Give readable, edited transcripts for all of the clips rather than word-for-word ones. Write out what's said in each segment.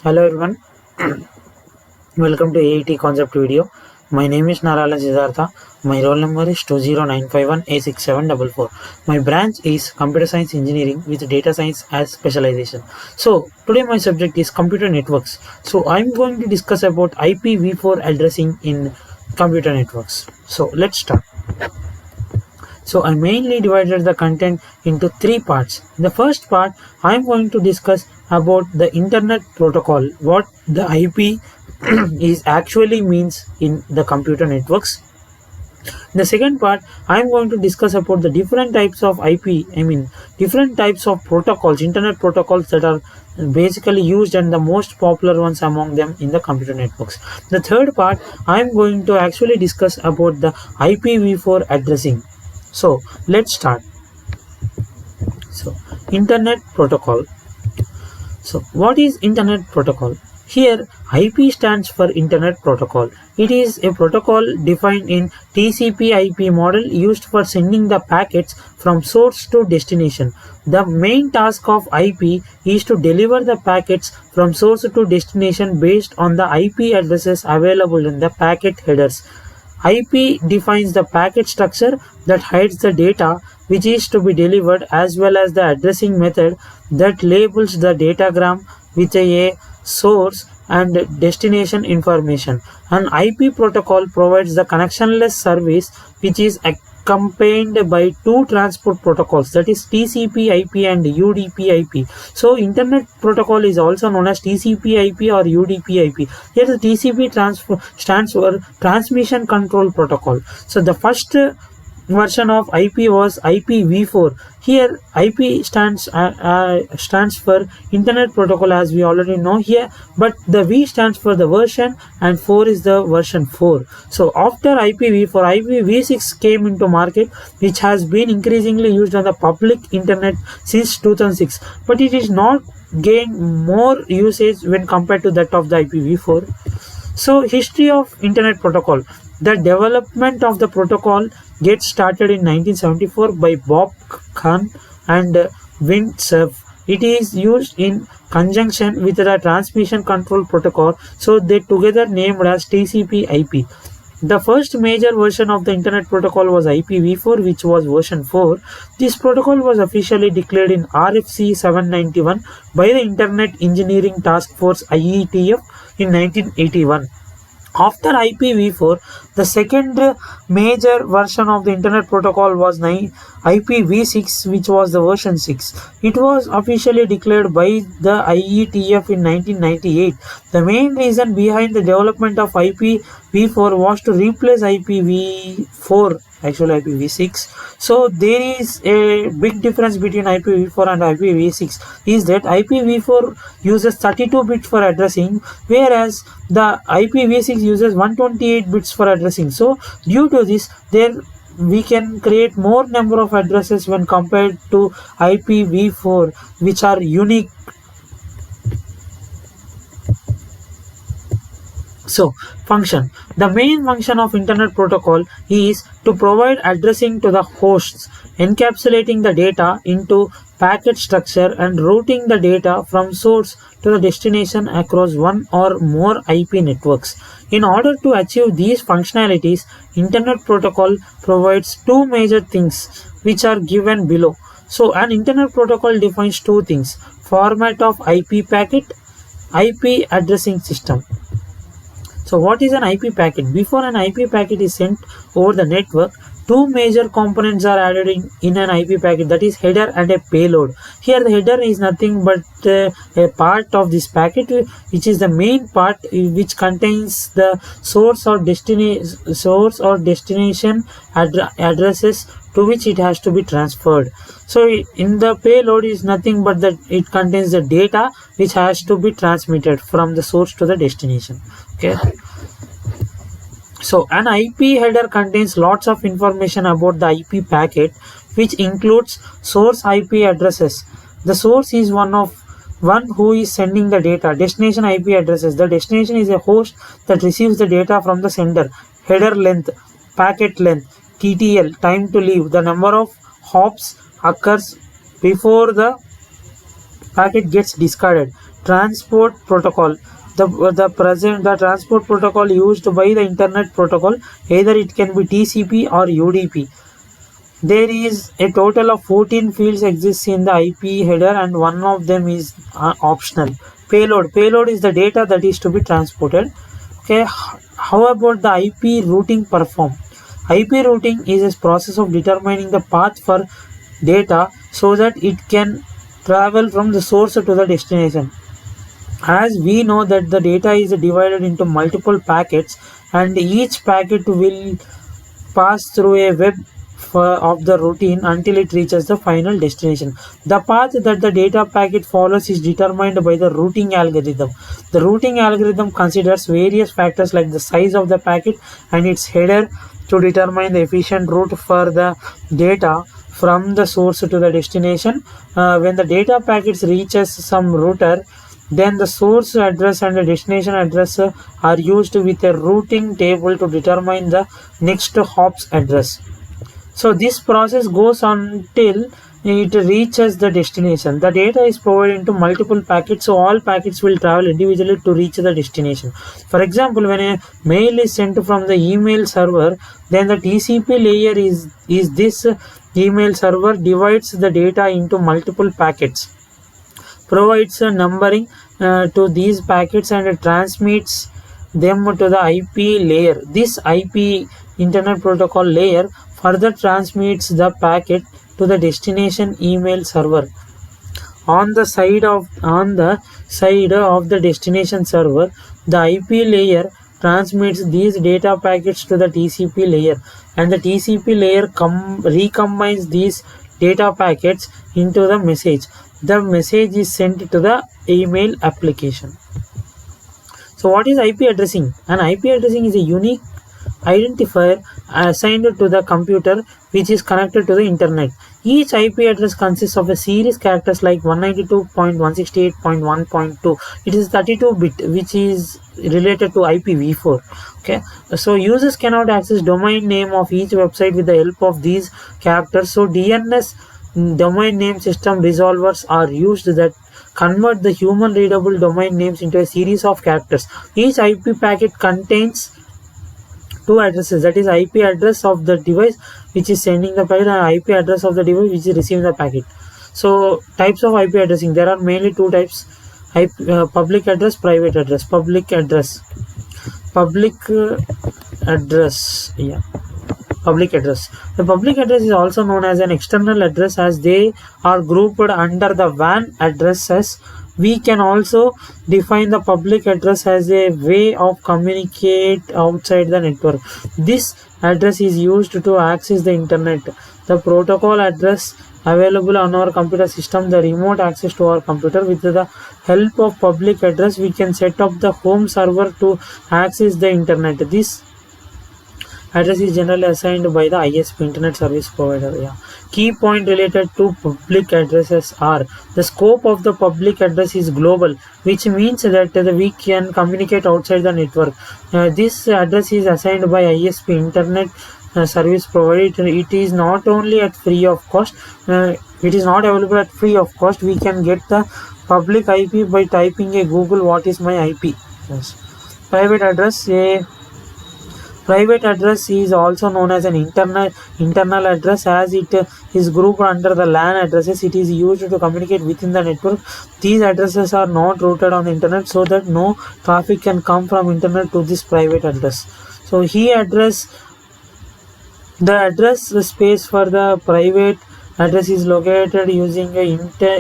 Hello everyone, welcome to AET concept video. My name is Narala Siddhartha. My roll number is 20951A6744. My branch is computer science engineering with data science as specialization. So today my subject is computer networks. So I'm going to discuss about IPv4 addressing in computer networks. So let's start. So I mainly divided the content into three parts. In the first part, I am going to discuss about the internet protocol, what the IP is actually means in the computer networks. In the second part, I am going to discuss about the different types of IP, different types of protocols, internet protocols that are basically used and the most popular ones among them in the computer networks. The third part, I am going to actually discuss about the IPv4 addressing. So let's start. So internet protocol. So what is internet protocol? Here IP stands for internet protocol. It is a protocol defined in TCP/IP model used for sending the packets from source to destination. The main task of IP is to deliver the packets from source to destination based on the IP addresses available in the packet headers. IP defines the packet structure that hides the data which is to be delivered, as well as the addressing method that labels the datagram with a source and destination information. An IP protocol provides the connectionless service which is accompanied by two transport protocols, that is TCP/IP and UDP/IP. So internet protocol is also known as TCP/IP or UDP/IP. Here the TCP stands for transmission control protocol. So the first version of IP was IPv4. Here IP stands for internet protocol, as we already know here, but the V stands for the version and 4 is the version 4. So after IPv4, IPv6 came into market, which has been increasingly used on the public internet since 2006, but it is not gained more usage when compared to that of the IPv4. So history of internet protocol. The development of the protocol gets started in 1974 by Bob Kahn and Vint Cerf. It is used in conjunction with the transmission control protocol, so they together named as TCP/IP. The first major version of the internet protocol was IPv4, which was version 4. This protocol was officially declared in RFC 791 by the Internet Engineering Task Force IETF in 1981. After IPv4, the second major version of the internet protocol was IPv6, which was the version 6. It was officially declared by the IETF in 1998. The main reason behind the development of IPv4 was to replace IPv4, actually IPv6. So there is a big difference between IPv4 and IPv6 is that IPv4 uses 32 bits for addressing, whereas the IPv6 uses 128 bits for addressing. So due to this, we can create more number of addresses when compared to IPv4, which are unique. So function. The main function of internet protocol is to provide addressing to the hosts, encapsulating the data into packet structure and routing the data from source to the destination across one or more IP networks. In order to achieve these functionalities, internet protocol provides two major things which are given below. So an internet protocol defines two things: format of IP packet, IP addressing system. So what is an IP packet? Before an IP packet is sent over the network, two major components are added in an IP packet, that is header and a payload. Here the header is nothing but a part of this packet, which is the main part, which contains the source or destination addresses to which it has to be transferred. So in the payload is nothing but that it contains the data which has to be transmitted from the source to the destination. Okay. So an IP header contains lots of information about the IP packet, which includes source IP addresses. The source is one who is sending the data. Destination IP addresses. The destination is a host that receives the data from the sender. Header length, packet length, TTL, time to leave, the number of hops occurs before the packet gets discarded. transport protocol. The transport protocol used by the internet protocol, either it can be TCP or UDP. There is a total of 14 fields exists in the IP header, and one of them is optional. Payload is the data that is to be transported. Okay, how about the IP routing perform? IP routing is a process of determining the path for data so that it can travel from the source to the destination. As we know that the data is divided into multiple packets, and each packet will pass through a web of the routine until it reaches the final destination. The path that the data packet follows is determined by the routing algorithm. The routing algorithm considers various factors like the size of the packet and its header to determine the efficient route for the data from the source to the destination. When the data packets reaches some router, then the source address and the destination address are used with a routing table to determine the next hop's address. So this process goes until it reaches the destination. The data is provided into multiple packets, so all packets will travel individually to reach the destination. For example, when a mail is sent from the email server, then the TCP layer is this email server divides the data into multiple packets, provides a numbering to these packets, and transmits them to the IP layer. This IP internet protocol layer further transmits the packet to the destination email server. On the side of the destination server, the IP layer transmits these data packets to the TCP layer, and the TCP layer recombines these data packets into the message. The message is sent to the email application. So what is IP addressing? An IP addressing is a unique identifier assigned to the computer which is connected to the internet. Each IP address consists of a series characters like 192.168.1.2. It is 32-bit, which is related to IPv4. Okay, so users cannot access domain name of each website with the help of these characters. So DNS, domain name system resolvers, are used that convert the human readable domain names into a series of characters. Each IP packet contains two addresses, that is IP address of the device which is sending the packet and IP address of the device which is receiving the packet. So types of IP addressing, there are mainly two types: public address, private address. Public address, public address. The public address is also known as an external address, as they are grouped under the WAN addresses. We can also define the public address as a way of communicate outside the network. This address is used to access the internet. The protocol address available on our computer system, the remote access to our computer. With the help of public address, we can set up the home server to access the internet. This address is generally assigned by the ISP, internet service provider. Key point related to public addresses are: the scope of the public address is global, which means that we can communicate outside the network. This address is assigned by ISP, internet service provider. It is not only at free of cost. It is not available at free of cost. We can get the public IP by typing a Google "what is my IP". Yes. Private address. Private address is also known as an internal address, as it is grouped under the LAN addresses. It is used to communicate within the network. These addresses are not routed on the internet, so that no traffic can come from internet to this private address. So the address space for the private address is located using a inter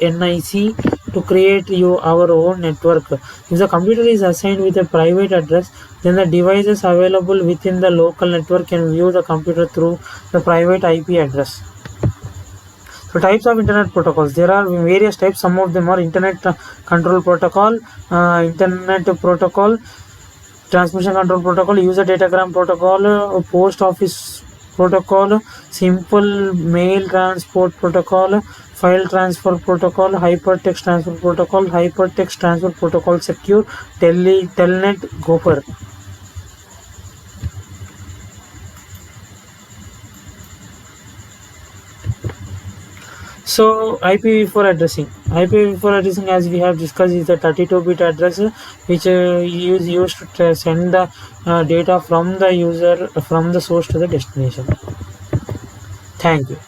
NIC to create our own network. If the computer is assigned with a private address, then the devices available within the local network can view the computer through the private IP address. So types of internet protocols, there are various types. Some of them are internet control protocol, internet protocol, transmission control protocol, user datagram protocol, post office protocol, simple mail transport protocol, file transfer protocol, hypertext transfer protocol, hypertext transfer protocol secure, telnet, Gopher. So IPv4 addressing. IPv4 addressing, as we have discussed, is the 32-bit address which is used to send the data from the user from the source to the destination. Thank you.